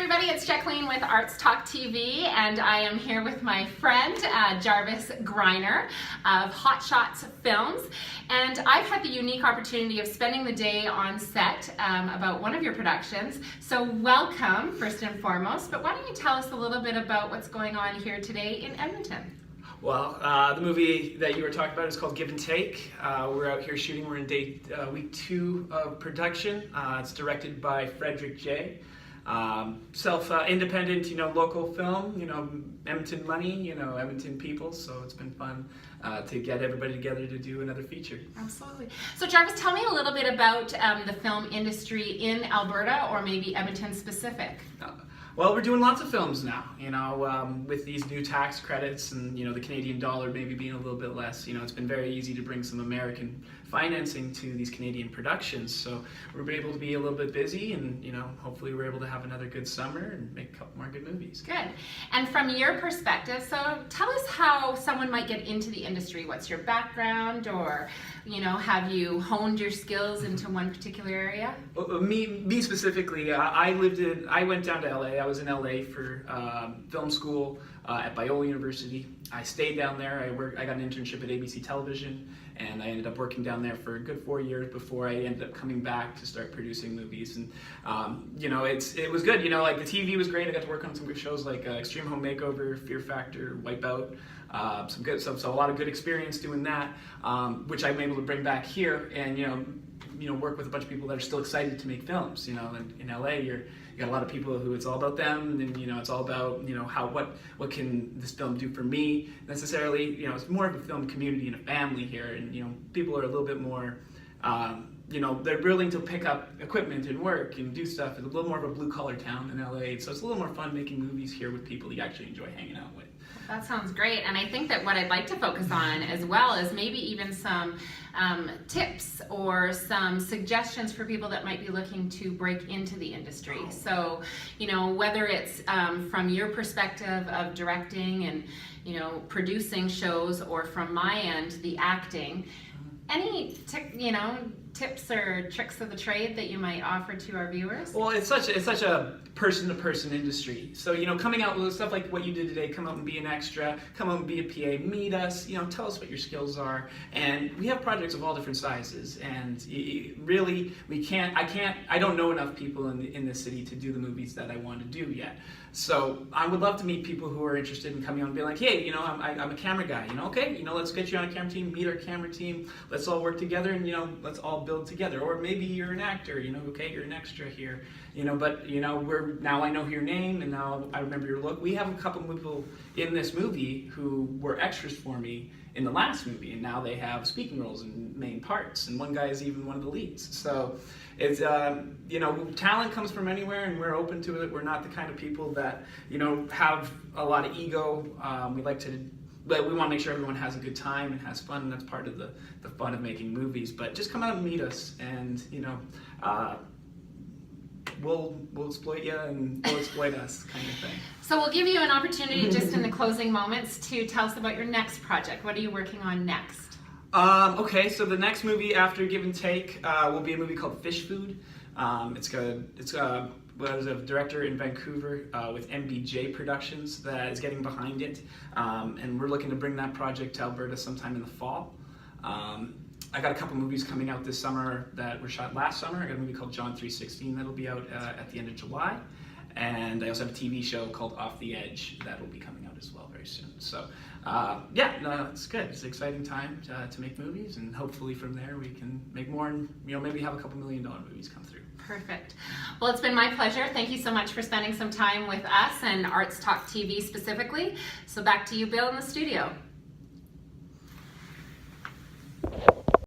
everybody, it's Jacqueline with Arts Talk TV, and I am here with my friend Jarvis Greiner of Hot Shots Films. And I've had the unique opportunity of spending the day on set about one of your productions. So welcome, first and foremost, but why don't you tell us a little bit about what's going on here today in Edmonton? Well, the movie that you were talking about is called Give and Take. We're out here shooting. We're in week 2 of production. It's directed by Frederick J. Independent, local film, Edmonton money, Edmonton people. So it's been fun to get everybody together to do another feature. Absolutely. So Jarvis, tell me a little bit about the film industry in Alberta, or maybe Edmonton specific. Well, we're doing lots of films now, with these new tax credits and, the Canadian dollar maybe being a little bit less. It's been very easy to bring some American financing to these Canadian productions. So we're able to be a little bit busy and, hopefully we're able to have another good summer and make a couple more good movies. Good. And from your perspective, so tell us how someone might get into the industry. What's your background, or, have you honed your skills into one particular area? Me specifically, I went down to LA. I was in LA for film school at Biola University. I stayed down there. I got an internship at ABC Television, and I ended up working down there for a good 4 years before I ended up coming back to start producing movies. And it was good. Like the TV was great. I got to work on some good shows like Extreme Home Makeover, Fear Factor, Wipeout. So a lot of good experience doing that, which I'm able to bring back here and work with a bunch of people that are still excited to make films. In LA, you got a lot of people who it's all about them, and it's all about what can this film do for me necessarily. It's more of a film community and a family here, and people are a little bit more. They're willing to pick up equipment and work and do stuff. It's a little more of a blue-collar town in LA, so it's a little more fun making movies here with people you actually enjoy hanging out with. That sounds great, and I think that what I'd like to focus on as well is maybe even some tips or some suggestions for people that might be looking to break into the industry. So, whether it's from your perspective of directing and, producing shows, or from my end, the acting, any tips or tricks of the trade that you might offer to our viewers? Well, it's such a person-to-person industry. So, coming out with stuff like what you did today, come out and be an extra, come out and be a PA, meet us, tell us what your skills are. And we have projects of all different sizes. And really, I don't know enough people in this city to do the movies that I want to do yet. So I would love to meet people who are interested in coming on and be like, hey, I'm a camera guy, okay, let's get you on a camera team, meet our camera team, let's all work together, and, let's all build together. Or maybe you're an actor, okay, you're an extra here, but, now I know your name, and now I remember your look. We have a couple of people in this movie who were extras for me in the last movie, and now they have speaking roles and main parts, and one guy is even one of the leads. So it's, talent comes from anywhere, and we're open to it. We're not the kind of people that, have a lot of ego. We want to make sure everyone has a good time and has fun, and that's part of the fun of making movies. But just come out and meet us, and, we'll exploit you and we'll exploit us, kind of thing. So we'll give you an opportunity just in the closing moments to tell us about your next project. What are you working on next? Okay, so the next movie after Give and Take will be a movie called Fish Food. There's a director in Vancouver with MBJ Productions that is getting behind it, and we're looking to bring that project to Alberta sometime in the fall. I got a couple movies coming out this summer that were shot last summer. I got a movie called John 3:16 that'll be out at the end of July. And I also have a TV show called Off the Edge that will be coming out as well very soon. So, it's good. It's an exciting time to make movies, and hopefully from there we can make more and, maybe have a couple $1 million movies come through. Perfect. Well, it's been my pleasure. Thank you so much for spending some time with us and Arts Talk TV specifically. So back to you, Bill, in the studio.